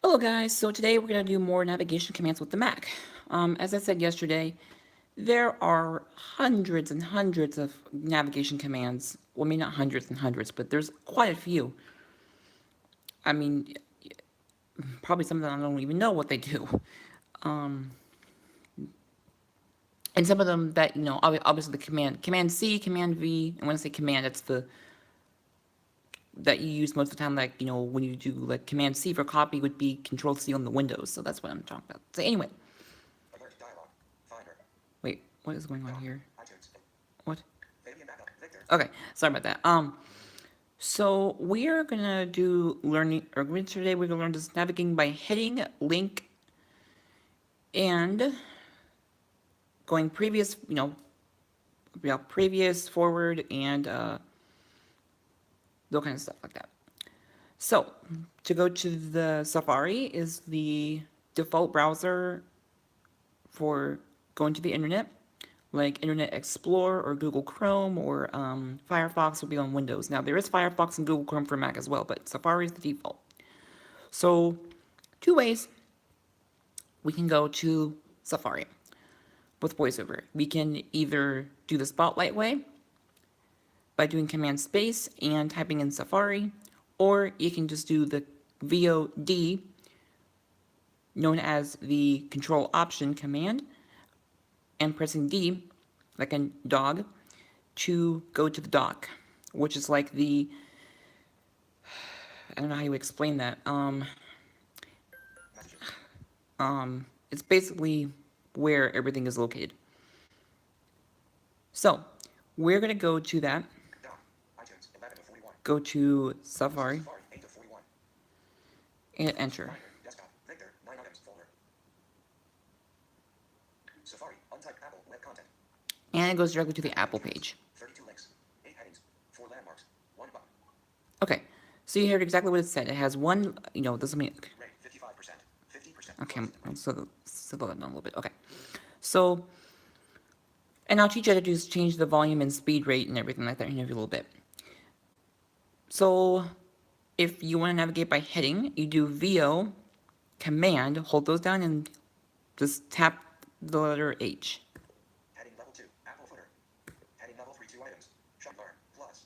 Hello guys, so today we're going to do more navigation commands with the Mac. As I said yesterday, there are hundreds and hundreds of navigation commands. Well, maybe not hundreds and hundreds, but there's quite a few. I mean, probably some of them I don't even know what they do. Um, and some of them that, obviously the Command C, Command V, and when I say command, that's the that you use most of the time, like, when you do, like, Command C for copy would be Control C on the Windows, so that's what I'm talking about. So anyway. Alert dialog. Finder. Wait, what is going on here? iTunes. What? Fabian backup. Victor. Okay, sorry about that. So we are gonna do learning, or today we're gonna learn this navigating by heading, link, and going previous, previous, forward, and those kind of stuff like that. So to go to the Safari is the default browser for going to the internet, like Internet Explorer or Google Chrome or Firefox will be on Windows. Now, there is Firefox and Google Chrome for Mac as well, but Safari is the default. So, two ways we can go to Safari with VoiceOver. We can either do the Spotlight way by doing Command Space and typing in Safari, or you can just do the VOD, known as the Control Option command, and pressing D, like a dog, to go to the dock, which is like the, I don't know how you explain that. It's basically where everything is located. So, we're gonna go to that. iTunes 11 of 41. Go to Safari Safari 8 of 41. and enter. Finder. Desktop. Victor. 9 items. Folder. Safari. Untyped Apple web content. And it goes directly to the Apple page. 32 links. 8 headings. 4 landmarks. 1 button. Okay, so you heard exactly what it said. It has one, this mean. Rate 55%. 50%. Okay, so slow that down a little bit. Okay, so, and I'll teach you how to just change the volume and speed rate and everything like that in a little bit. So, if you want to navigate by heading, you do VO, command, hold those down and just tap the letter H. Heading level 2. Apple footer. Heading level 3 2 items. Shop learn. Plus.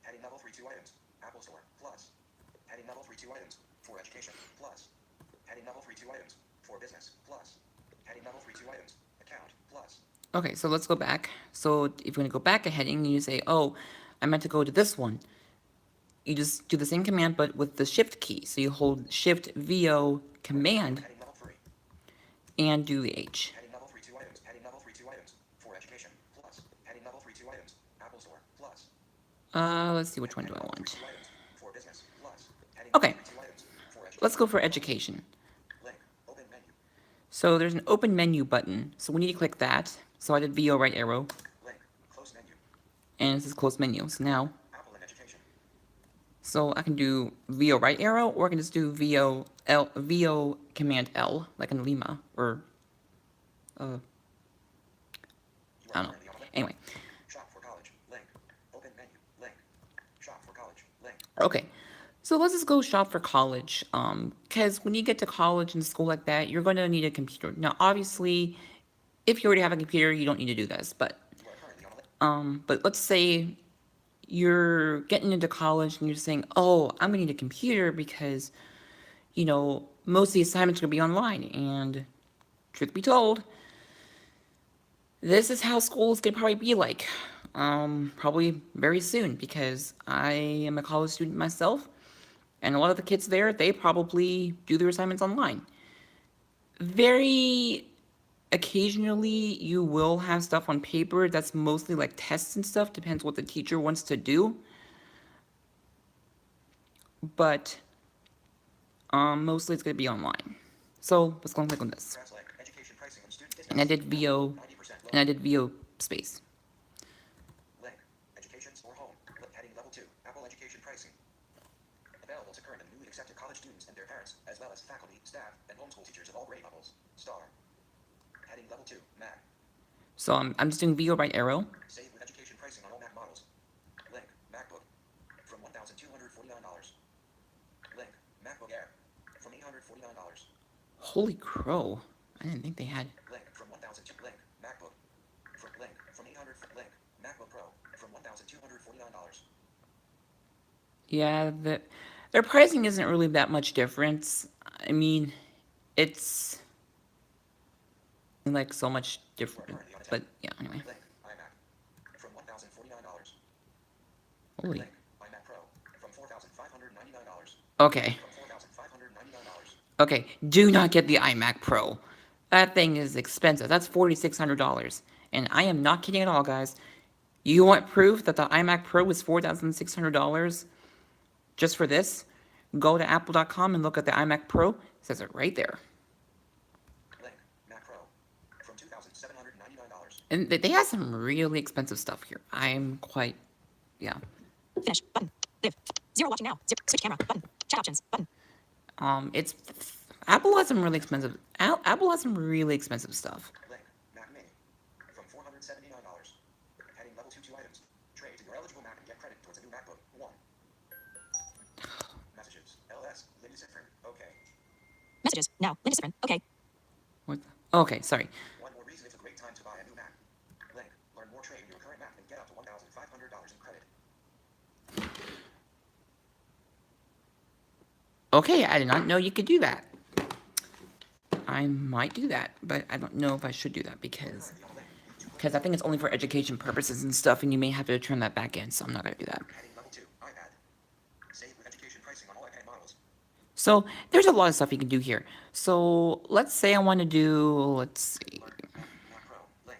Heading level 3 2 items. Apple Store. Plus. Heading level 3 2 items. For education. Plus. Heading level 3 2 items. For business. Plus. Heading level 3 2 items. Account. Plus. Okay, so let's go back. So if you're going to go back a heading, you say, oh, I meant to go to this one. You just do the same command, but with the shift key. So you hold shift VO command Heading level 3. and do the H. Heading level 3 2 items. Heading level 3 2 items. For education. Plus. Heading level 3 2 items. Apple Store. Plus. Let's see, which one do I want? 3 2 items. For business. Plus. Heading Okay, 3 2 items. For education. let's go for education. Link. Open menu. So there's an open menu button. So we need to click that. So I did VO right arrow, Link. Close menu. and this is close menu. So now, Apple and education. so I can do VO right arrow, or I can just do VO command L, like in Lima, or, I You are don't know. currently on a link. Anyway, Shop for college. Link. Open menu. Link. Shop for college. Link. okay. So let's just go shop for college. Because when you get to college and school like that, you're going to need a computer. Now, obviously, if you already have a computer, you don't need to do this. But, You are currently on a link. but let's say you're getting into college and you're saying, oh, I'm going to need a computer because, most of the assignments are going to be online. And truth be told, this is how school is going to probably be like. Probably very soon, because I am a college student myself. And a lot of the kids there, they probably do their assignments online. Very occasionally, you will have stuff on paper that's mostly like tests and stuff, depends what the teacher wants to do. But mostly it's going to be online. So let's go and click on this. Translate. Education pricing and student And I discounts. did VO, 90% low. and I did VO space. Link. Education or home. Heading level 2. Apple education pricing. Available to current and newly accepted college students and their parents, as well as faculty, staff, and homeschool teachers of all grade levels. Star. Heading level 2. Mac. So I'm just doing VO right arrow. Save with education pricing on all Mac models. Link. MacBook. From $1,249. Link. MacBook Air. From $899. $1,849. Holy crow. I didn't think they had. Link from 1,002. Link MacBook. From link from 800. Link MacBook Pro from $1,249. Yeah, their pricing isn't really that much difference. I mean, it's like so much You are different. currently But unattended. yeah, anyway. Link iMac from $1,049. Holy. Link iMac Pro from $4,599. Okay. From $4,599. Okay. Do not get the iMac Pro. That thing is expensive. That's $4,600. And I am not kidding at all, guys. You want proof that the iMac Pro is $4,600 just for this? Go to apple.com and look at the iMac Pro. It says it right there. Link Mac Pro from $2,799. And they have some really expensive stuff here. I'm quite, yeah. Finish button. Live. Zero watching now. Switch camera button. Chat options button. It's Apple has some really expensive. Apple has some really expensive stuff. Link Mac Mini from $479. Heading level 2 items. Trade to your eligible Mac and get credit towards a new MacBook. 1. Messages. LS. Linda Ziffern. Okay. Messages now. Linda Ziffern. Okay. What? Okay, sorry. One more reason it's a great time to buy a new Mac. Link. Learn more, trade in your current Mac and get up to $1,500 in credit. Okay, I did not know you could do that. I might do that, but I don't know if I should do that because I think it's only for education purposes and stuff, and you may have to turn that back in, so I'm not gonna do that. Heading level 2 iPad. Save with education pricing on all iPad models. So there's a lot of stuff you can do here. So let's say I want to do, let's see. Learn Mac Pro. Link.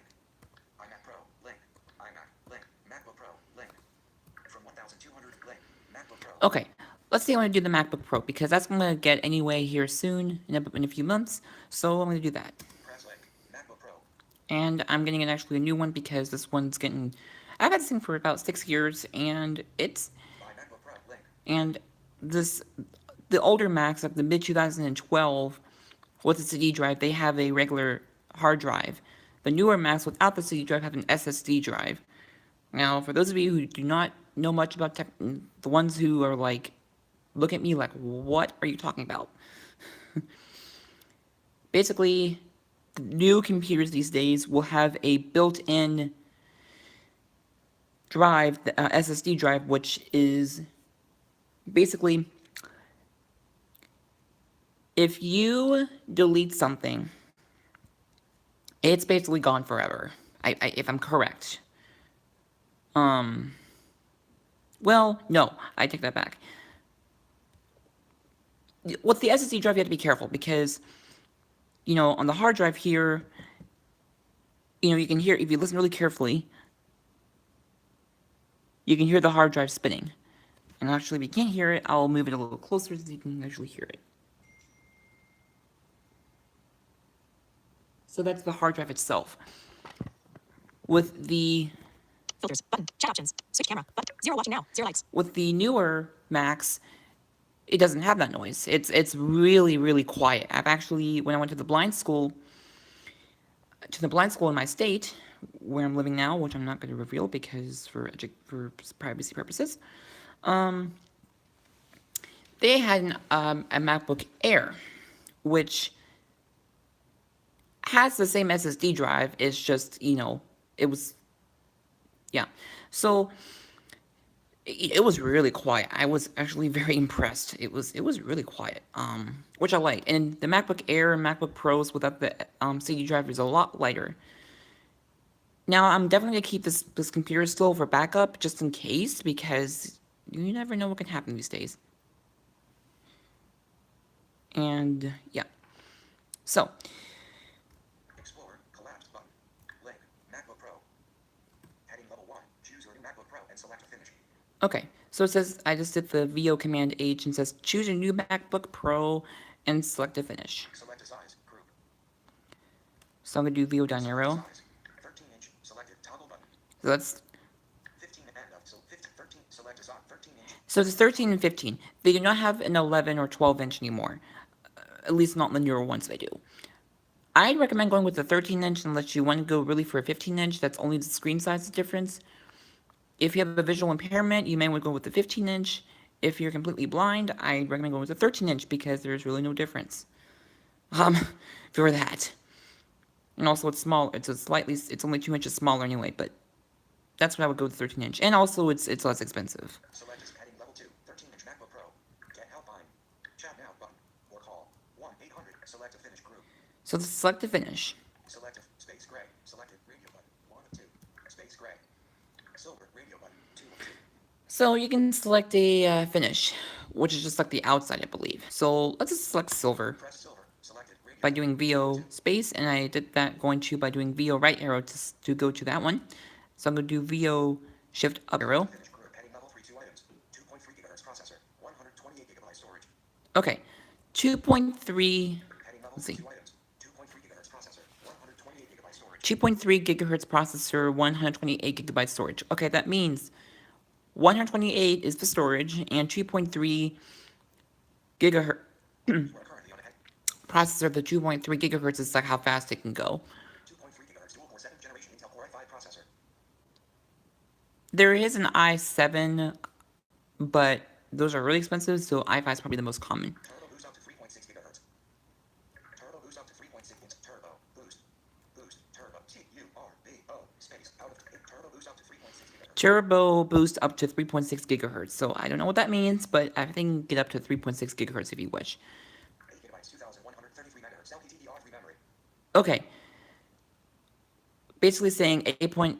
iMac Pro. Link. iMac. Link. MacBook Pro. Link. From 1,200. Link. MacBook Pro. Okay, let's say I want to do the MacBook Pro because that's going to get anyway here soon in a few months. So I'm going to do that. Press link. MacBook Pro. And I'm getting actually a new one because this one's getting. I've had this thing for about 6 years, and it's Buy MacBook Pro. Link. and the older Macs, like the mid 2012, with the CD drive, they have a regular hard drive. The newer Macs without the CD drive have an SSD drive. Now, for those of you who do not know much about tech, the ones who are like, look at me like, what are you talking about? Basically, the new computers these days will have a built-in drive, the SSD drive, which is basically, if you delete something, it's basically gone forever. If I'm correct. Well, no, I take that back. With the SSD drive, you have to be careful because, on the hard drive here, you can hear, if you listen really carefully, you can hear the hard drive spinning. And actually, if you can't hear it, I'll move it a little closer so you can actually hear it. So that's the hard drive itself. With the Filters button. Chat options. Switch camera button. Zero watching now. Zero likes. with the newer Macs, it doesn't have that noise. It's really, really quiet. I've actually, when I went to the blind school in my state, where I'm living now, which I'm not going to reveal because for privacy purposes, they had a MacBook Air, which has the same SSD drive. It's just, it was, yeah. So it was really quiet. I was actually very impressed. It was really quiet, which I like. And the MacBook Air and MacBook Pros without the CD drive is a lot lighter. Now I'm definitely gonna keep this computer still for backup just in case because you never know what can happen these days. And yeah, so Explorer. Collapsed button. Link. MacBook Pro. Heading level 1. Choose your new MacBook Pro and select finish. okay, so it says I just did the VO Command H and says choose a new MacBook Pro and select to finish. Select a size. Group. So I'm gonna do VO down arrow. Size. 13-inch. Selected. Toggle button. So that's 15 and up. So 15, 13. Select a size. 13-inch. so it's 13 and 15. They do not have an 11 or 12 inch anymore. At least not in the newer ones they do. I'd recommend going with the 13 inch unless you want to go really for a 15 inch. That's only the screen size difference. If you have a visual impairment, you may want to go with the 15 inch. If you're completely blind, I recommend going with a 13-inch because there's really no difference. For that. And also it's small, it's only 2 inches smaller anyway, but that's what I would go with 13-inch. And also it's less expensive. Select is heading level 2, 13-inch MacBook Pro. Get helpline. Chat now button. Or call 1-800. Select a finish group. So let's select the finish. Selective space gray. Selected radio button. 1 of 2. Space gray. Silver radio button. 2 of 2. So you can select a finish, which is just like the outside, I believe. So let's just select silver Press silver. Selected radio by doing VO space, and I did that going to by doing VO right arrow to go to that one. So I'm going to do VO shift up arrow. finish group. Heading level 3 2 items. 2.3 gigahertz processor. 128 gigabyte storage. Okay, 2.3. Heading level Let's 3 see. 2 items. 2.3 gigahertz processor. 128 gigabyte storage. 2.3 gigahertz processor, 128 gigabyte storage. Okay, that means 128 is the storage, and 2.3 gigahertz You are currently on a head. processor. The 2.3 gigahertz is like how fast it can go. 2.3 gigahertz dual core 7th generation Intel Core i5 processor. There is an i7, but those are really expensive, so i5 is probably the most common. Turbo boost up to 3.6 gigahertz. Turbo boost up to 3.6 turbo boost. Boost turbo turbo space out of turbo boost up to 3.6 gigahertz. Turbo boost up to 3.6 gigahertz. So I don't know what that means, but I think get up to 3.6 gigahertz if you wish. 8 gigabytes 2133 megahertz LPDDR3 memory. Okay. Basically saying 8.8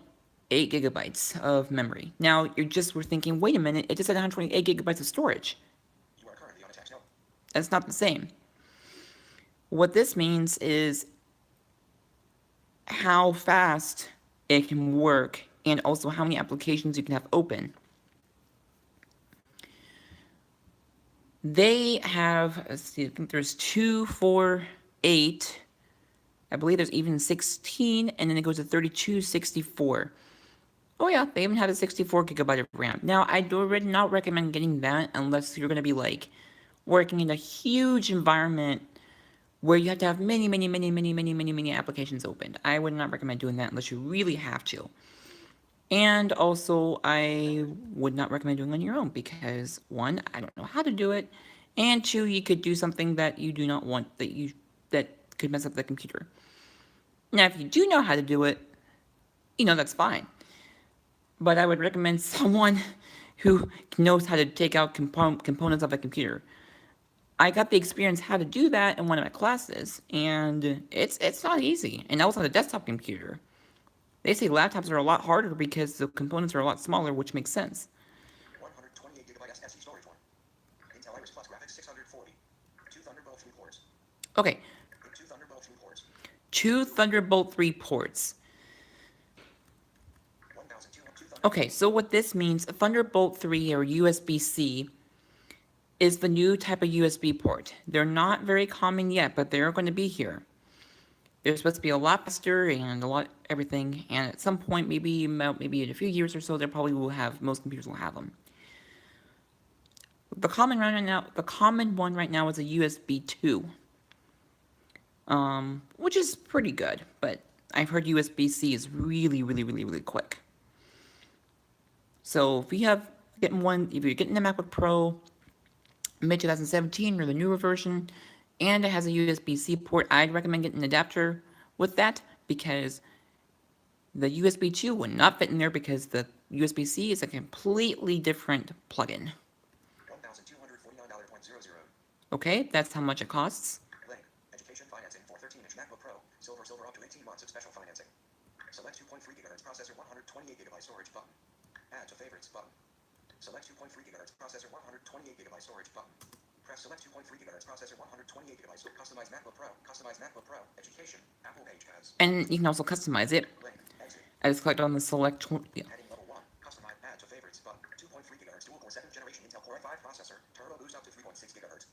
gigabytes of memory. Now we're thinking, wait a minute, it just said 128 gigabytes of storage. You are currently on a text note. That's not the same. What this means is how fast it can work and also how many applications you can have open. They have, let's see, I think there's 2, 4, 8. I believe there's even 16, and then it goes to 32, 64. Oh yeah, they even have a 64 gigabyte of RAM. Now, I would not recommend getting that unless you're going to be like working in a huge environment where you have to have many applications opened. I would not recommend doing that unless you really have to. And also, I would not recommend doing it on your own because, one, I don't know how to do it, and two, you could do something that you do not want, that could mess up the computer. Now, if you do know how to do it, that's fine. But I would recommend someone who knows how to take out components of a computer. I got the experience how to do that in one of my classes, and it's not easy. And that was on a desktop computer. They say laptops are a lot harder because the components are a lot smaller, which makes sense. 128 gigabyte SSD storage one. Intel Iris Plus graphics 640. 2 Thunderbolt 3 ports. Okay, 2 Thunderbolt 3 ports. 2 Thunderbolt 3 ports. 1200. Okay, so what this means, Thunderbolt 3 or USB-C is the new type of USB port. They're not very common yet, but they're going to be here. They're supposed to be a lot faster and a lot everything, and at some point, maybe in a few years or so, most computers will have them. The common one right now is a USB 2, which is pretty good, but I've heard USB-C is really quick. So if you're getting the MacBook Pro mid-2017 or the newer version, and it has a USB-C port, I'd recommend getting an adapter with that because the USB 2 would not fit in there because the USB-C is a completely different plugin. $1,249.00. Okay, that's how much it costs. Link. Education financing for 13-inch MacBook Pro. Silver up to 18 months of special financing. Select 2.3 gigahertz processor 128 gigabyte storage button. Add to favorites button. Select 2.3 gigahertz processor 128 gigabyte storage button. Press select 2.3 gigahertz processor 128 gigabyte storage. Customize MacBook Pro. Customize MacBook Pro. Education. Apple page has. And you can also customize it. Link. Exit. I just clicked on the select. Heading level 1. Customize add to favorites button. 2.3 gigahertz dual core 7th generation Intel Core i5 processor. Turbo boost up to 3.6 gigahertz.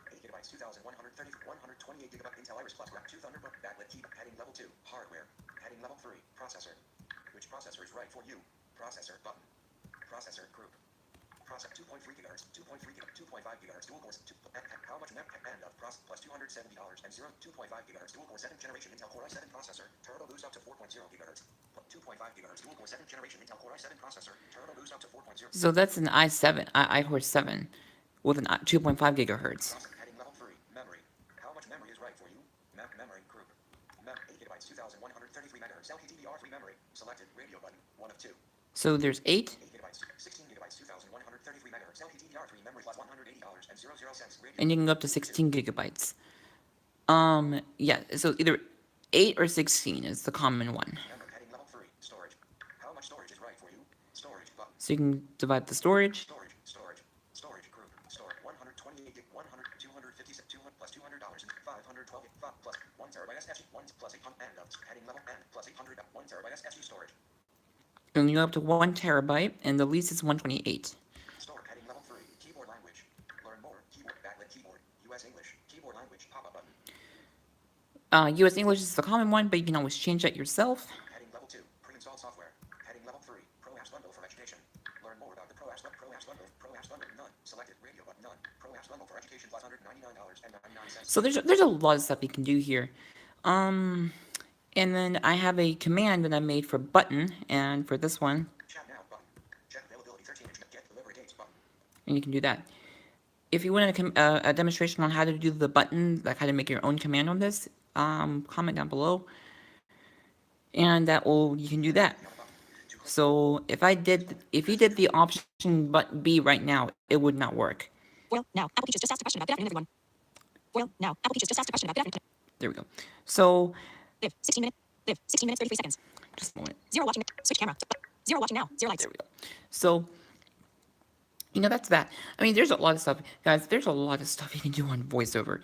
8 gigabytes 128 gigabyte Intel Iris Plus 2 Thunderbolt backlit key. Heading level 2. Hardware. Heading level 3. Processor. Which processor is right for you? Processor button. Processor group. Process 2.3 gigahertz, 2.3 gigahertz, 2.5 gigahertz dual cores. How much MEMP and of process plus 200 $170 and 2.5 gigahertz dual core 7th generation Intel Core i7 processor, turbo boost up to 4.0 gigahertz. 2.5 gigahertz dual core 7th generation Intel Core i7 processor, turbo boost up to 4.0. So that's an i7, iCore 7 with an 2.5 gigahertz. Heading level 3, memory. How much memory is right for you? Memory group. 8 gigabytes, 2133 megahertz LPDDR3 memory. Selected radio button, 1 of 2. So there's 8. 8 gigabytes, 16 gigabytes, 2133 megahertz LPDDR3 memory plus $180.00 radio. And you can go up to 16 gigabytes. Yeah, so either 8 or 16 is the common one. Heading level 3, storage. How much storage is right for you? Storage button. So you can divide the storage. Storage group. Storage 128 gig, 100, 256, 200 plus $200 and 512 plus 1 terabyte SSD, 1 plus 800 and heading level and plus 800 1 terabyte SSD storage. And you go up to 1 terabyte, and the least is 128. Store heading level 3, keyboard language. Learn more, keyboard, backlit keyboard, US English, keyboard language, pop-up button. US English is the common one, but you can always change that yourself. Heading level 2, pre-installed software. Heading level 3, Pro Apps Bundle for education. Learn more about the Pro Apps Bundle, none. Selected radio button, none. Pro Apps Bundle for education plus $199.99. So there's a lot of stuff you can do here. And then I have a command that I made for button, and for this one, Chat now button. Check availability 13-inch, get delivery dates button. and you can do that. If you want a demonstration on how to do the button, like how to make your own command on this, comment down below, and you can do that. So if you did the option button B right now, it would not work. Well, now, Apple Teachers just asked a question about good afternoon, everyone. Well, now, Apple Teachers just asked a question about good afternoon. There we go. So Live, 16 minutes. Live, 16 minutes, 33 seconds. just a moment. 0 watching. Switch camera. 0 watching now. 0 likes. There we go. So, that's that. I mean, there's a lot of stuff. Guys, there's a lot of stuff you can do on VoiceOver.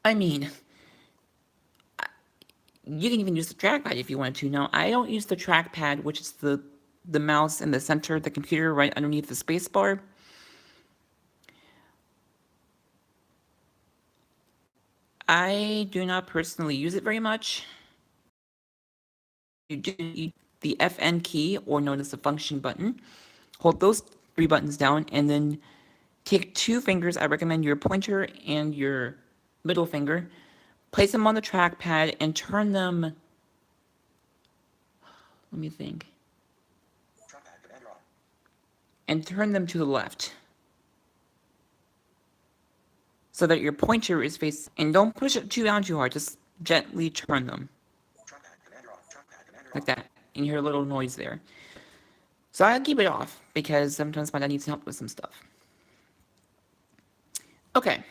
I mean, you can even use the trackpad if you want to. Now, I don't use the trackpad, which is the mouse in the center of the computer right underneath the space bar. I do not personally use it very much. You do the FN key, or known as the function button. Hold those 3 buttons down, and then take 2 fingers. I recommend your pointer and your middle finger. Place them on the trackpad and turn them. Let me think. Trackpad, Commander on. And turn them to the left, so that your pointer is facing. And don't push it down too hard. Just gently turn them. Trackpad, Commander on. Trackpad, Commander on. Like that. And you hear a little noise there. So I'll keep it off because sometimes my dad needs help with some stuff. Okay.